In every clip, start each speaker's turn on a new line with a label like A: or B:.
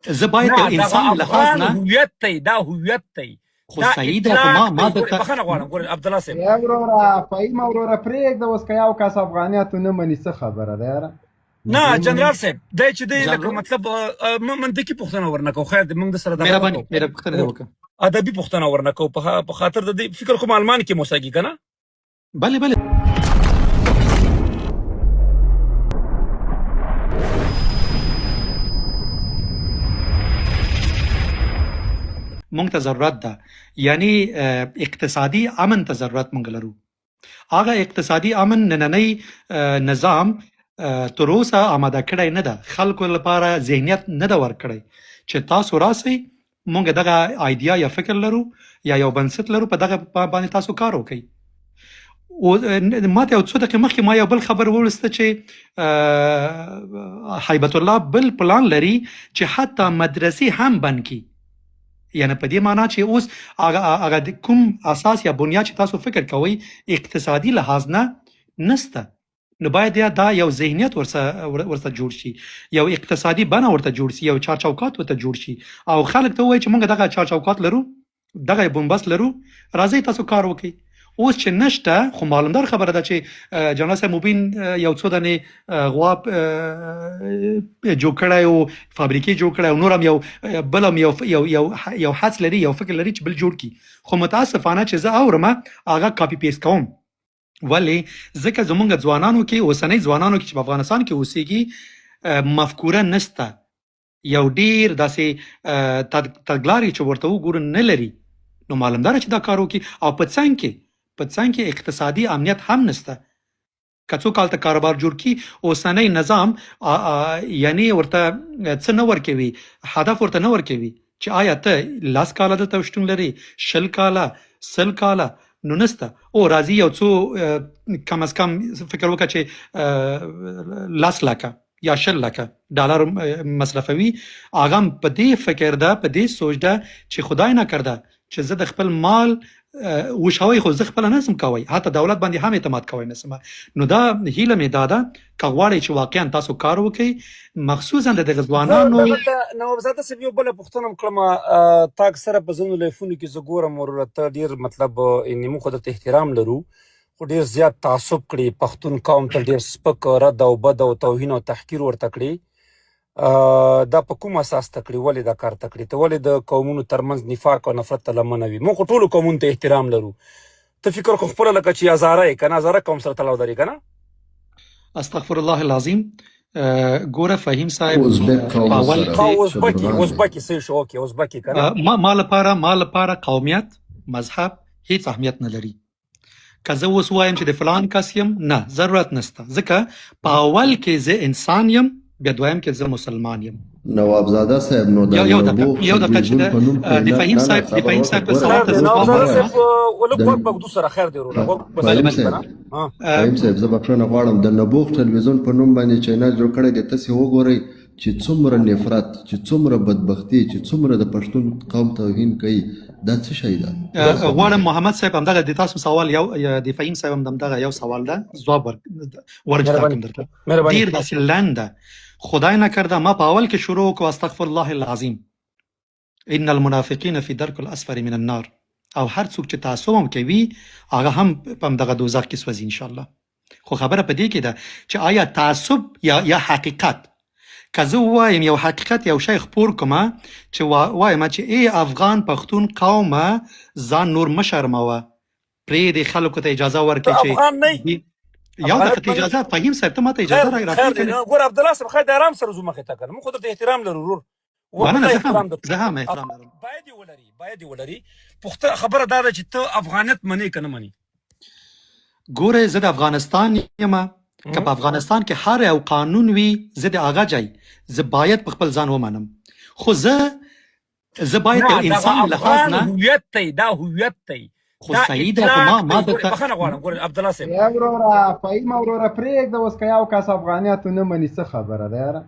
A: زه باید
B: نه
A: د
B: دغه
A: انسان لحاظ
B: افغان
A: نه
B: هویت دی، دا هویت دی،
A: خو
B: دا
A: صحیح ده. خو
B: اطلاق
A: ما
B: دی.
A: درته
B: بخښنه غواړم، ګورې عبدالله صاحب،
C: یا وروره فهیم وروره پرېږده اوس که یو کس افغانیت ونه مني څه خبره ده یاره.
B: نه جنرال صاحب دی چې دی لکه
A: جنرال
B: مطلب منطقي پوښتنه ورنه کوو، خیر د موږ د سره دغه نه
A: مهرباني
B: کوو،
A: پوښتنه دې وکړه.
B: ادبي پوښتنه ورنه کوو په خاطر د دې فکر کوم المان کې موسیقي که نه.
A: بله بله مونږ ته ضرورت ده، یعنی اقتصادي امن ته ضرورت مونږ لرو. هغه اقتصادي امن نننی نظام تر اوسه آماده کړی نه ده، خلکو لپاره ذهنیت نه ده ورکړی چې تاسو راسئ مونږ دغه آیډیا یا فکر لرو یا یو بنسټ لرو، په دغه باندې تاسو کار وکړئ. او ما ته یو څو دقیقې مخکې ما یو بل خبر ولوسته چې هیبت الله بل پلان لري چې حتی مدرسې هم بند کړي. یعنی په دې معنا چې اوس هغه کوم اساس یا بنیاد چې تاسو فکر کوئ اقتصادي لحاظ نه نسته، نو باید دا یو ذهنیت ورته جوړ شي، یو اقتصادي بڼه ورته جوړ شي، یو چارچوکات ورته جوړ شي، او خلک ته ووایي چې موږ دغه چارچوکات لرو، دغه بنبست لرو، راځئ تاسو کار وکړئ. اوس چې نشته، خو معلومدار خبره ده چې جنرال صاحب مبین یو څو دانې غوا جوړ کړی او فابریکې جوړ کړی او نور هم یو بل هم یو حدس لري، یو فکر لري چې بل جوړ کړي. خو متاسفانه چې زه اورم هغه کاپي پیسټ کوم. ولې؟ ځکه زمونږ ځوانانو کې، اوسنۍ ځوانانو کې چې په افغانستان کې اوسېږي، مفکوره نسته، یو ډیر داسې تګلارې چې ورته وګورو نه لري. نو معلومدار چې دا کار وکړي، او په څنګ کې اقتصادي امنیت هم نسته. که څوک هلته کاروبار جوړ کړي، اوسنی نظام یعنی ورته څه نه ورکوي، هدف ورته نه ورکوي چې آیا ته 10 کاله دلته شتون لري، 20 کاله، 100 کاله، نو نسته. او راځي یو څو کم از کم فکر وکړه چې 10 لکه یا 20 لکه ډالر مصرفوي. هغه هم په دې فکر ده، په دې سوچ ده چې خدای نه کرده چې زه د خپل مال وشوي، خو زه خپل نسم کوي، حتی دولت باندې هم اعتماد کوي نسم. نو دا هیله مې دا ده که غواړئ چې واقعا تاسو کار وکړئ، مخصوصا د دغه ځوانانو.
B: نوابزاده صاحب یو بله پوښتنه م کړمه، تا اکثره په ځینو لایفونو کې زه ګورم وروره ته ډېر مطلب موږ خو درته احترام لرو، خو ډېر زیات تعصب کړي، پښتون قوم ته ډېر سپک رد او بد او توهین او تحقیر ورته کړي. دا په کوم اساس ته کړي؟ ولې دا کار ته کړي؟ ته ولې د قومونو ترمنځ نفاق او نفرت ته لمنه وي؟ موږ خو ټولو قومونو ته احترام لرو. ته فکر کو خپله لکه چې هزاره یې که نه، هزاره قوم سره تړاو لري که نه؟
A: استغفر الله العظیم. ګوره فهیم صاحب،
B: ازبکي صحیح شو، اوکې ازبکي که نه.
A: ما لپاره قومیت، مذهب هیڅ اهمیت نه لري. که زه اوس وایم چې د فلان کس یم، نه، ضرورت نسته، ځکه په اول کې زه انسان یم، بیا دویم کې زه مسلمان یم.
D: نوابزاده صاحب، نو دا
A: یو دقیقه چې د فهیم صاحب په سوال ته
B: نوابزاده صاحب ولږ غوږ بږدو سره خیر دی وروره،
D: فهیم صاحب زه بخښنه غواړم، د نبوغ ټلویزیون په نوم باندې چینل جوړ کړی دی، تاسې وګورئ چې څومره نفرت، چې څومره بدبختي، چې څومره د پښتون قوم توهین کوي. دا څه شی ده؟
A: غواړم محمد صاحب همدغه د تاسو سوال، یو د فهیم صاحب همدغه یو سوال ده، ځواب ورجدا کوم درته ډیر داسې لنډه. خدای نکرده ما په اول کې شروع وکړو استغفر الله العظیم، ان المنافقین فی درک الاسفل من النار، او هر څوک چې تعصب هم کوي هغه هم په همدغه دوزخ کې سوځي ان شاء الله. خو خبره په دې کې ده چې آیا تعصب یا حقیقت. که زه وایم یو حقیقت، یو شی خپور کومه چې وایم چې ای افغان پښتون قومه ځان نور مشرموه، پرېږدې خلکو ته اجازه ورکړي چې
B: افغان نه
A: یو دقیقه اجازه. فهیم صاحب ته ماته اجازه راکړئ.
B: ګوره عبدالله صاحب خیر د ارام سره ځو مخې ته، که نه موږ خو درته احترام لرو ورور.
A: مننه، زه هم احترام لرم.
B: باید یې ولري. خبره دا ده چې ته افغانیت منې که نه منې؟
A: ګوره زه د افغانستان یم، که په افغانستان کې هر یو قانون وي، زه د هغه ځای زه باید په خپل ځان ومنم. خو زه باید د انسان لحاظ نه.
B: هویت دی، دا هویت دی،
A: خو صحیح ده. خو ما درته
B: بخښنه غواړم، ګوره عبدالله صاحب.
C: یا وروره فهیم وروره پرېږده اوس که یو کس افغانیت ونه مني څه خبره ده یاره.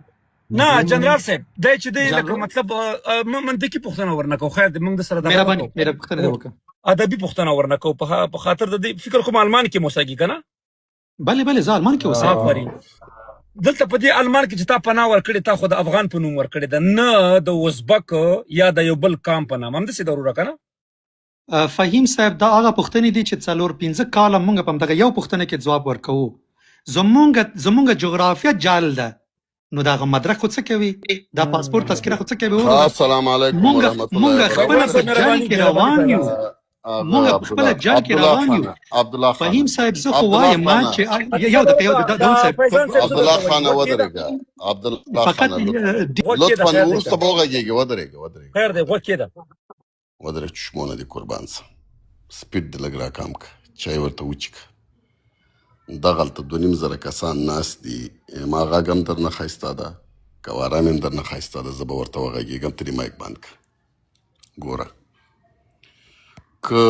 B: نه جنرال صاحب دی چې دی لکه مطلب منطقي پوښتنه ورنه کوو، خیر موږ د سره
A: مهرباني پوښتنه دې وکړه.
B: ادبي پوښتنه ورنه کوو په خاطر د دې فکر کوم المان کې موسیقي که نه.
A: بله زه آلمان کې اوسېږم.
B: آفرین. دلته په دې المان کې چې تا پناه ورکړې تا خو د افغان په نوم ورکړې ده نه د ازبک یا د یو بل قام په نام همداسې ضروره که نه
A: فهیم صاحب دا هغه پوښتنې دي چې 4-5 کاله موږ په همدغه یو پوښتنه کې ځواب ورکوو. زمونږ جغرافیه جال ده نو دغه مدرک خو څه کوي؟ دا پاسپورت تذکره خو څه کوي وروره؟
E: السلام علیکم ورحمت الله
A: موږ خپله په جنګ کې روان یو. موږ په خپله جنګ کې روان یو.
E: عبدالله خان
A: فهیم صاحب زه خو وایم چې یو دقیقه داود صاحب
E: عبدالله خان ودرېږه عبدالله
A: فقط
E: خان لطفا وروسته به وغږېږي ودرېږه
B: خیر دی غوږ کېده
E: ودرېږه چشمونه دې قربان سم سپیډ دې لږ راکم که چای ورته وچیکه دغلته 2,500 کسان ناست دي ما غږ هم درنه ښایسته ده که واره مې هم درنه ښایسته ده زه به ورته وغږېږم ته دې مایک بند کړه ګوره که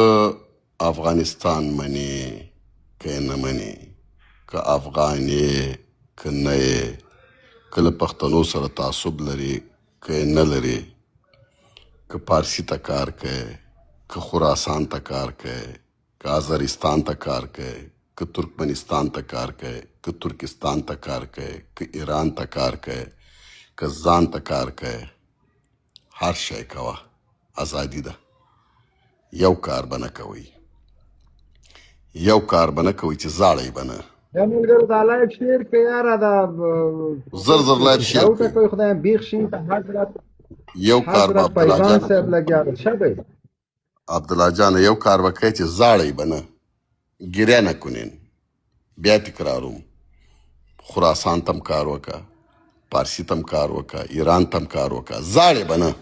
E: افغانستان منې که یې نه منې که افغان یې که نه یې که له پښتنو سره تعصب لري که یې نه لري که پارسي ته کار کوي که خراسان ته کار کوي که ازرستان ته کار کوي که ترکمنستان ته کار کوي که ترکستان ته کار کوي که ایران ته کار کوي که ځان ته کار کوي هر شی کوه ازادي ده یو کار به نه کوئ یو کار به نه کوئ چې زاړی به نه
C: یا ملګرو دا لایف شیر که یاره دا
E: زر لایف شیر
C: دا وټکوئ خدایم بیخ شین ته حضرت
E: یو کار به عبدالله
C: پیغام
E: جان
C: صاحب لګیا ده شبی
E: عبدالله جان یو کار به کوئ چې زاړی به نه گریه نکنین بیا تکراروم خراسان تم کار وکا پارسی تم کار وکا ایران تم کار وکا زاړې به نه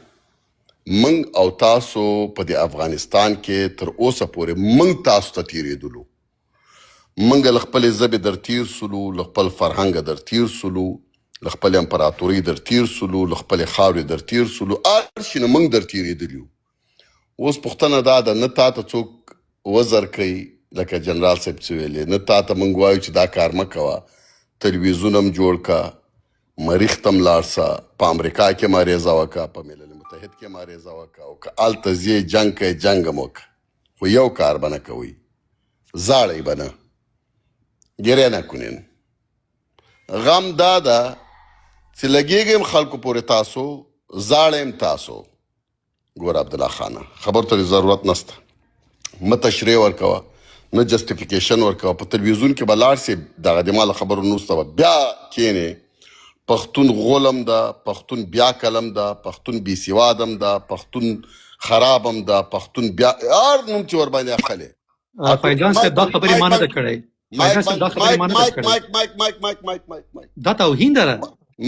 E: منږ او تاسو په دې افغانستان کې تر اوسه پورې منږ تاسو ته تېرېدلو منږ له خپلې ژبې در تېر سولو له خپل فرهنګه در تېر سولو له خپلې امپراتورۍ در تېر سولو له خپلې خاورې در تېر سولو هر شي نه منږ در تېرېدلي یو اوس پوښتنه دا ده نه تا ته څوک وزر کوي لکه جنرال صاحب څه ویلې نه تا ته موږ وایو چې دا کار مه کوه تلویزیون هم جوړ که مریخ ته هم لاړ سه په امریکا کې هم اغېزه وکړه په ملل متحد کې هم اغېزه وکړه او که هلته ځې جنګ کوې جنګ هم وکړه خو یو کار به نه کوئ زاړئ به نه ګریه نه کنین غم دا ده چې لګېږئ خلکو پورې تاسو زاړئ تاسو ګوره عبدالله خانه خبر ته ضرورت نسته مه تشریح ورکوه نه جسټیفیکیشن ورکوه په تلویزیون کې به لاړ سي دغه د ما له خبرو نوسته به بیا کښېنې پښتون غولم ده پښتون بیا کلم ده پښتون بې سواد هم ده پښتون خراب هم ده پښتون بیا هر نوم چې ورباندې اخلې
A: فیضان صاحب دا خبرې ما نه ده کړی فیضان صاحب دا خبرې ما نه ده کړی
E: مایک
A: دا توهین ده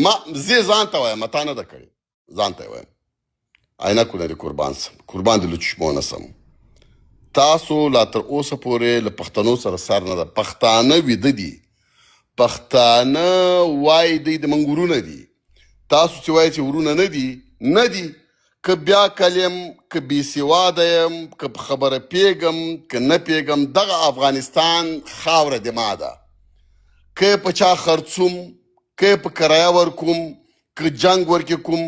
E: ما زه ځان ته وایم تا نه ده کړې ځان ته وایم عینکونه دې قربان سم قربان دې له چشمونه سم تاسو لا تر اوسه پورې له پښتنو سره سر نه ده پښتانه ویده دي پښتانه وایي دوی د موږ ورونه دي تاسو چې وایي چې ورونه نه دي که بیا کلیم که بې سواده یم که په خبره پیږم که نه پیږم دغه افغانستان خاوره د ما ده که په چا خرڅوم که په کرایه ورکوم که جنګ ورکې کوم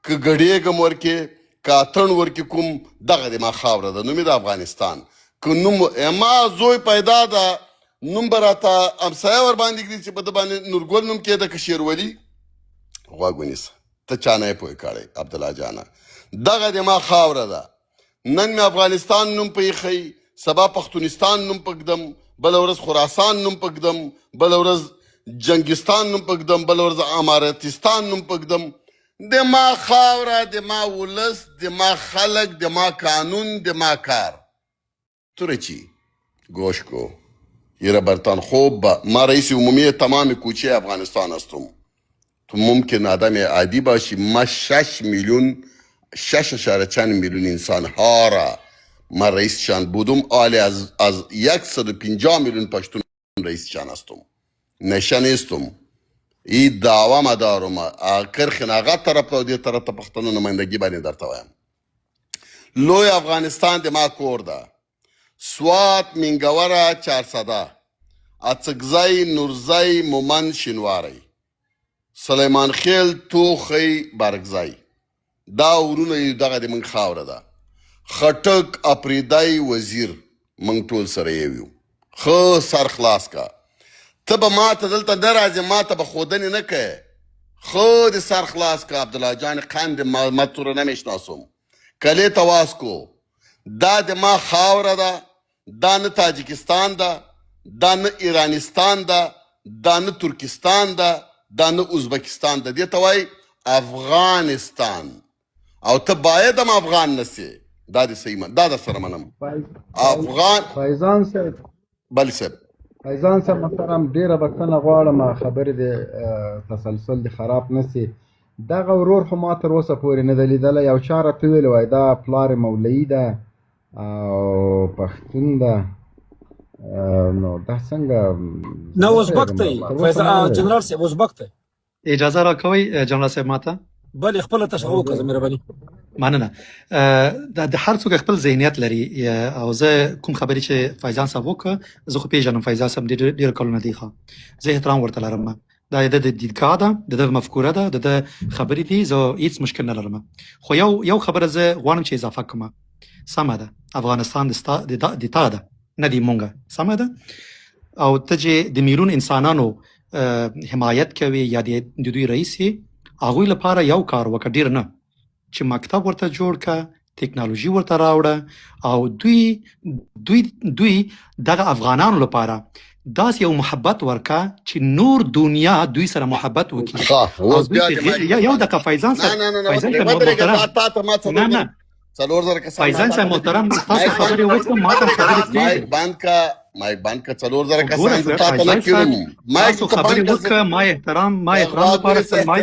E: که ګډېږم ورکې که اتڼ ورکې کوم دغه د ما خاوره ده نوم یې د افغانستان که نوم ما زوی پیدا ده نوم به راته امسایه ورباندې ږدي چې په ده باندې نورګل نوم کېده که شېرولي غوږ ونیسه ته چا نه یې پوه کړی عبدالله جانه دغه د ما خاوره ده نن مې افغانستان نوم په ایښی سبا پښتونستان نوم پږدم بله ورځ خراسان نوم پږدم بله ورځ جنګستان نوم پږدم بله ورځ امارتستان نوم پږدم د ما خاوره د ما ولس د ما خلق د ما قانون د ما کار تو چی گوش کو یه برتان خوب ما رئیس عمومی تمام کوچه افغانستان هستم تو ممکن آدم عادی باشی ما 6 میلیون 6.4 میلیون انسان ها را ما رئیس شان بودم آلی از 150 میلیون پشتون رئیس شان هستم نشان استم ای دعوا ما دارم آخر خناغت طرف تا دی طرف تا پختنو نمایندگی بانی در توایم لوی افغانستان دی ما کور ده سوات منگوره 400 اڅکزی نورزی مومن شینواری سلیمان خیل توخی برگزی دا ورونه دغه د من خاوره ده خټک اپریدای وزیر من ټول سره یو خو سر خلاص کا ته به ماته دلته نه راځې، ماته به ښودنې نه کوې. خو دې سر خلاص که عبدالله جان قند ما تو رو نمیشناسم. کلی ته واسکو دا د ما خاوره ده، دا نه تاجکستان ده، دا نه ایرانستان ده، دا نه ترکستان ده، دا نه ازبکستان ده، دې ته وایي افغانستان. او ته باید هم افغان نسې. دا دې صحیح دا در سره منم. افغان
C: فیضان صاحب
E: بلی صاحب
C: فیضان صاحب محترم ډیره بخښنه غواړم، خبرې د تسلسل د خراب نسي. دغه ورور خو ما تر اوسه پورې نه دی لیدلی. یو چا راته ویلي وای دا پلار مولوي ده او پښتون ده. نو دا څنګه
B: نه ازبک دی جنرال صاحب، ازبک دی.
A: اجازه راکوئ جنرال صاحب ماته؟
B: بلې خپله تشغل وکړه مهرباني.
A: مننه. د هر څوک خپل ذهنیت لري او زه کوم خبرې چې فیضان صاحب وکړه زه خو پیژنم فیضان صاحب ډېر کلونه دی ښه، زه احترام ورته لرم. دا د دیدګاه ده، د مفکوره ده، د خبرې دي، زه هیڅ مشکل نه لرم. خو یو خبره زه غواړم چې اضافه کړم. سمه ده افغانستان د تا ده نه دی مونږه، سمه ده. او ته چې د میلیون انسانانو حمایت کوي یا د دوی رئیس یې، هغوی لپاره یو کار وکړه، ډېر نه، چې مکتب ورته جوړ کړه، ټکنالوژي ورته راوړه او دوی دغه افغانانو لپاره داسې یو محبت ورکړه چې نور دنیا دوی سره محبت وکړي. یو دقیقه فیضان صاحب محترم، نه فیضان صاحب محترم، تاسو خبرې وکړم، ما ته خبرې پرېږدئ.
E: مایک بند که څلور زره کسان زه تا ته نه کړم.
A: تاسو خبرې وکړه، ما احترام لپاره
E: ما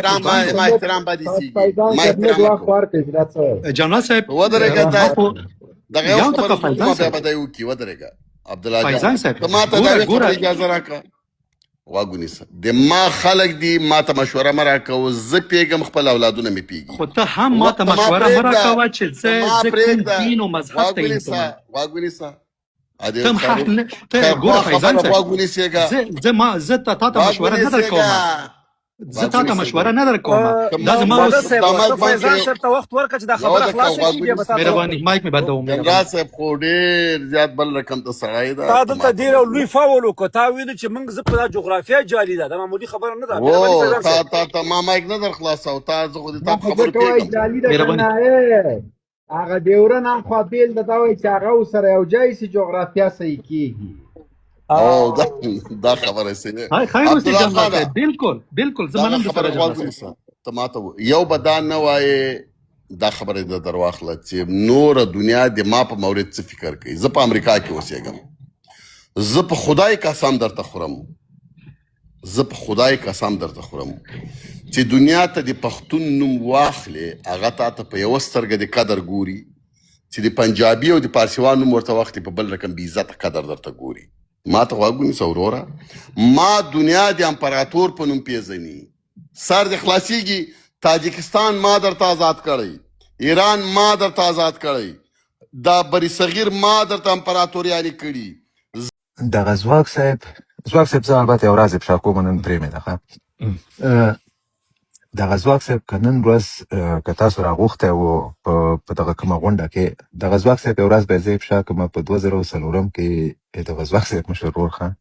E: احترام باندې سیږي.
A: جنرال صاحب
E: ودرېږه دغه یو خبره بیا به دی وکړي. ودرېږه عبدالله جان ته ما ته دا اجازه راکړه. غوږ ونیسه. د ما خلک دي، ما ته مشوره مه راکوه. زه پیږم، خپل اولادونه مې پیږي.
A: خو ته هم ما ته مشوره مه راکوه چې زه کوم دین او مذهب ته یم.
E: غوږ ونیسه.
A: ته ګوره فیضان صاحب، زه تا ته مشوره نه درکوم. زه تا ته مشوره نه درکوم. دا زما
B: فیضان صاحب ته وخت ورکړه چې دا خبره خلاصه کړي.
A: مهرباني مایک مې بندوم.
E: جنرال صاحب خو ډېر زیات بل رقم ته سړی ده.
B: تا دلته ډېر لوی فاول وکړه. تا ویلي چې موږ زه په دا جغرافیه جالي ده، دا معمولي خبره نه ده.
E: تا ما مایک نه در خلاصو. تا زه خو د تا په خبرو
C: پوهېږم. هغه ډیورن هم خوا بیل ده، دا وایي چې هغه ورسره یو ځای شي جغرافیه صحیح کېږي.
E: دا خبره صحیح
A: ده. بالکل زه منم درسره.
E: ته ماته یو به دا نه وایې، دا خبره د در واخله چې نوره دنیا د ما په مورد څه فکر کوي. زه په امریکا کې اوسېږم. زه په خدای قسم درته خورم چې دنیا ته د پښتون نوم واخلې، هغه تا ته په یوه سترګه د قدر ګوري، چې د پنجابي او د پارسیوان نوم ورته وخت په بل رقم بې عزته قدر درته ګوري. ما ته غوږ ونیسه وروره. ما دنیا د امپراتور په نوم پیژني. سر د خلاصیږي. تاجکستان ما درته آزاد کړی، ایران ما درته آزاد کړی، دا بری صغیر ما درته امپراتوریانې کړي.
F: دغه ځواک صاحب زه البته یو ورځ افشا کوم، نن درېیمې ده. دغه ځواک صاحب که نن ورځ که تاسو راغوښتی وو په دغه کومه غونډه کې، دغه ځواک صاحب یو ورځ به زه افشا کوم په 2004 کې دغه ځواک صاحب مشر ورور خان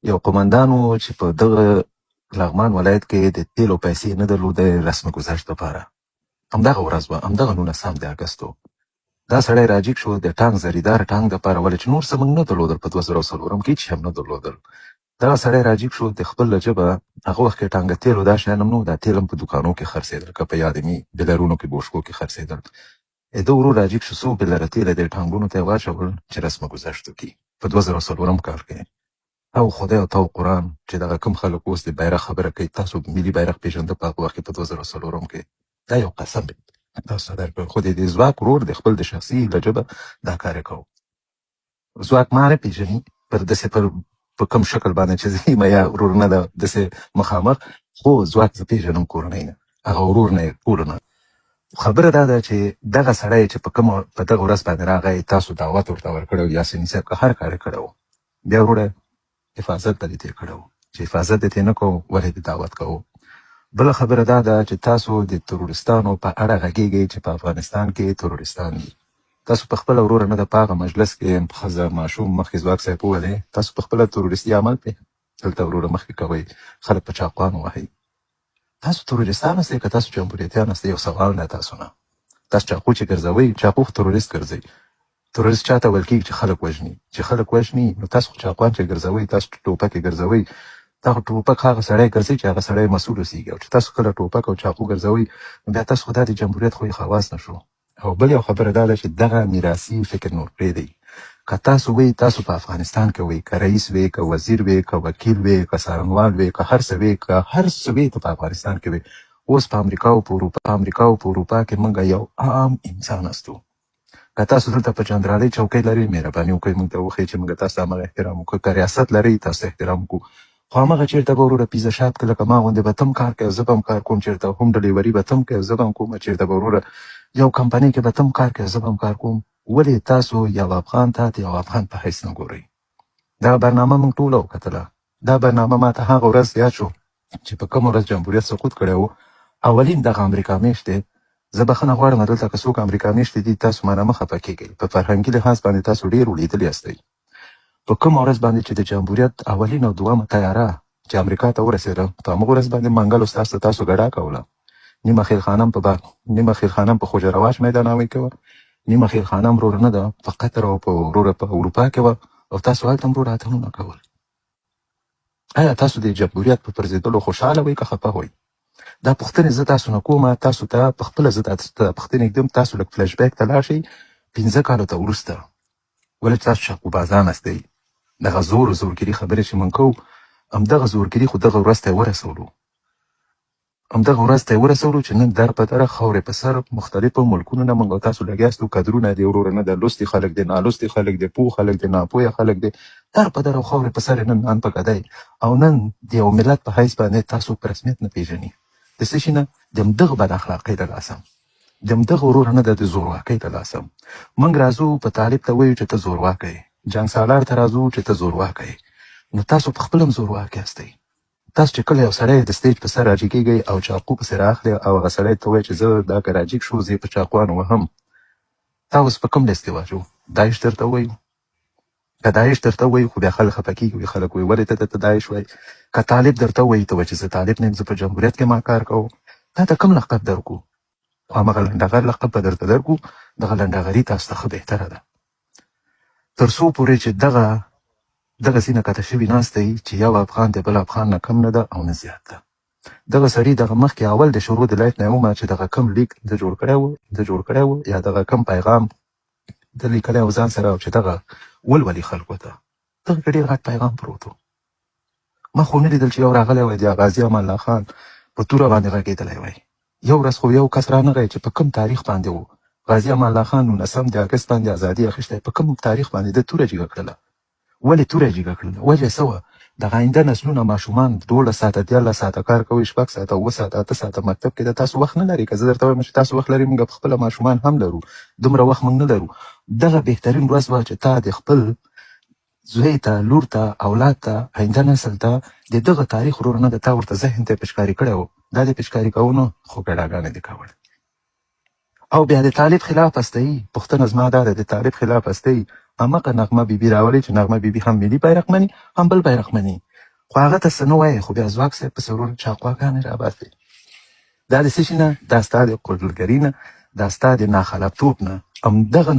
F: یو قومندان و چې په دغه لغمان ولایت کې د تیلو پیسې نه درلودې رسم ګذشت لپاره. همدغه ورځ وه، همدغه 19 د اګست و. دا سړی راجیګ شو د ټانک زریدار ټانک دپاره، ولې چې نور څه موږ نه درلودل په 2004 کې، هیڅ هم نه درلودل. دغه سړی راجیګ شو د خپل ژبه. هغه وخت کې ټانګه تیل او دا شیان هم نه وو. دا تیل هم په دوکانو کې خرڅېدل، که په یاد مي بیلرونو کې بوشکو کې خرڅېدل. د ورور راجیګ شو څو بیلره تیله د ټانګونو ته یې واچول چې رسمه ګذشت وکړي په 2004 کال کې. او خدای او تا قرآن چې دغه کوم خلک اوس د بیرغ خبره کوي، تاسو ملي بیرغ پېژنده په هغه وخت کې په 2004 کې، دا یو قسم دی تاسو ته درکړم. خو د دې ځواک ورور د خپل د شخصي له ژبه دا کار یې کوو. ځواک ما نه پېژني پر داسې په کوم شکل باندې چې زه یا ورور نه ده داسې مخامخ، خو ځواک زه پېژنم کورنۍ نه، هغه ورور نه یې ټولو نه. خبره دا ده چې دغه سړی چې په دغه ورځ باندې راغی، تاسو دعوت ورته ورکړی و، یاسیني صاحب که هر کار یې کړی و، بیا وروره حفاظت ته دې ته یې کړی و چې حفاظت دې ته نه کوو، ولې دې دعوت کوو. بله خبره دا ده چې تاسو د ترورستانو په اړه غږېږئ چې په افغانستان کې ترورستان دي. تاسو په خپله وروره نه ده په هغه مجلس کې ښځه ماشوم مخکې ځواک صاحب وویلی، تاسو په خپله ترورستي عمل دی دلته وروره مخکې کوئ خلک په چاقوانو وهئ. تاسو تروریستان هستئ که تاسو جمهوریتیان هستئ؟ یو سوال دی تاسو نه. تاسو چاقو چې ګرځوئ، چاقو خو تروریست ګرځئ. تروریست چاته ویل کېږي چې خلک وژني. چې خلک وژني نو تاسو خو چاقوان چې ګرځوئ، تاسو ټوپک یې ګرځوئ، دا خو ټوپک هغه سړی ګرځي چې هغه سړی مسؤل اوسېږي. او چې تاسو کله ټوپک او چاقو ګرځوئ نو بیا تاسو خو دا د جمهوریت خوی خواص نه شو. او بل یو خبره دا ده چې دغه میراثي فکر نور پرېږدئ. که تاسو وی تاسو په افغانستان کې وی، که رئیس وی، که وزیر وی، که وکیل وی، که څارنوال وی، که هر څه وی، که هر څه وی ته په افغانستان کې وی، اوس په امریکا او په اروپا کې موږ یو عام انسان هستو. که تاسو دلته په چندرالۍ چوکۍ لرئ، مهرباني وکړئ موږ ته وښیئ چې موږ تاسو ته همغه احترام وکړو. که ریاست لرئ تاسو احترام وکړو. خو همغه چېرته به وروره پیزه شاپ کې لکه ما غوندې به ته هم کار کوې او زه به هم کار کوم، چېرته هوم ډلیوري به ته هم کوې او زه به هم کوم، چېرته به وروره یو کمپنۍ کې به ته هم کار کوې او زه به هم کار کوم. ولې تاسو یو افغان ته د یو افغان په حیث نه ګورئ؟ دا برنامه موږ ټوله وکتله. دا برنامه ما ته هغه ورځ یاد شو چې په کومه ورځ جمهوریت سقوط کړی و. اولین دغه امریکا میشت دی. زه بخښنه غواړم دلته که څوک امریکا میشتې دي، تاسو مانه مه خفه کېږئ. په فرهنګي لحاظ باندې تاسو ډېر ولیدلي هستئ. په کومه ورځ باندې چې د جمهوریت اولین او دومه تیاره چې امریکا ته ورسېده، په همغه ورځ باندې منګل استاد تاسو ګډا کوله. نیمه خیل خانم په خوج رواج میدانوي کې وه، نیمه خیل خانم وروره نه ده په قطر او په وروره په اروپا کې وه، او تاسو هلته هم وروره اتڼونه کول. آیا تاسو د جمهوریت په پرځېدلو خوشحاله وئ که خفه وئ؟ دا پوښتنې زه تاسو نه کومه. تاسو ته په خپله زه دا پوښتنې ږدم. تاسو لږ فلش بیک ته لاړ شئ 15 کالو ته وروسته. ولې تاسو چاقوبازان هستئ. دغه زورګیري خبرې چې موږ کوو، همدغه زورګیري خو دغه ورځ ته یې ورسولو چې نن در په دره خاورې په سر مختلفو ملکونو نه موږ او تاسو لګیا ستو. کدرونه دي وروره، نه د لوستي خلک دي، نالوستي خلک دي، پوه خلک دي، ناپوهه خلک دي، در په دره خاورې په سر نن نان په ګدی. او نن د یو ملت په حیث باندې تاسو په رسمیت نه پېژني. د څه شي نه؟ د همدغه بد اخلاقۍ له لاسه، د همدغه وروره نه د زورواکۍ له لاسه. موږ راځو په طالب ته وایو چې ته زورواکی، جنګ سالار ته راځو چې ته زورواکی. نو تاسو په خپل هم زورواکي هستئ. تاسو چې کله یو سړی د سټیج په سر راجګ کېږئ او چاقو پسې رااخلئ او هغه سړی ته وایي چې زه دا که راجګ شو زه یې په چاقوانو وهم، تا اوس په کوم لیست کې واچو؟ داعش درته وایو. که داعش درته وایي خو بیا خلک خفه کېږي، خلک وایي ولې ته داعش وایي. که طالب درته وایي ته وایي چې زه طالب نه یم، زه په جمهوریت کې ما کار کوم. تا ته کوم لقب درکو؟ خو همغه لنډغر لقب به درته درکو. دغه لنډغري تاسو ته ښه بهتره ده. تر څو پورې چې دغه ځینه کته شوي ناستئ چې یو افغان د بل افغان نه کم نه ده او نه زیات ده. دغه سړي دغه مخکې اول د شروع د لایټ نه ومه چې دغه کم لیک د جوړ کړی و یا دغه کم پیغام د لیکلی و ځان سره، او چې دغه ولولي خلکو ته، دغه کې ډېر غټ پیغام پروت و. ما خو نه لیدل چې یو راغلی وای د غازي امان الله خان په توره باندې غږېدلی وای. یو ورځ خو یو کس رانغی چې په کوم تاریخ باندې و غازي امان الله خان 19 د اګست باندې ازادي اخیستی، په کوم تاریخ باندې د توره جګه کړله. ولې توره جګه کړله؟ وجه څه وه؟ د آینده نسلونه ماشومان 12 ساعته 13 ساعته کار کوي، 6 ساعته 7 ساعته 8 ساعته مکتب کې د تاسو وخت نه لري. که زه درته وایم چې تاسو وخت لري، موږ په خپله ماشومان هم لرو، دومره وخت موږ نه لرو. دغه بهترین ورځ وه چې تا د خپل زوی ته، لور ته، اولاد ته، آینده نسل ته د دغه تاریخ ورور نه د تا ورته ذهن ته پېچکاري کړی و. دا د پېچکاري کوو خو ګډاګانې دې کول. او بیا د طالب خلاف هستئ. پوښتنه زما دا ده، د طالب خلاف هستئ. همغه نغمه بیبي راولئ چې نغمه بیبي هم ملي بیرغ مني، هم بل بیرغ مني، خو هغه ته څه نه وایي، خو بیا ځواک صاحب پسې ورور چاقواګانې راباسئ. دا د څه شي نه؟ دا ستا د قلدرګري نه، دا ستا د ناخلبتوب نه. همدغه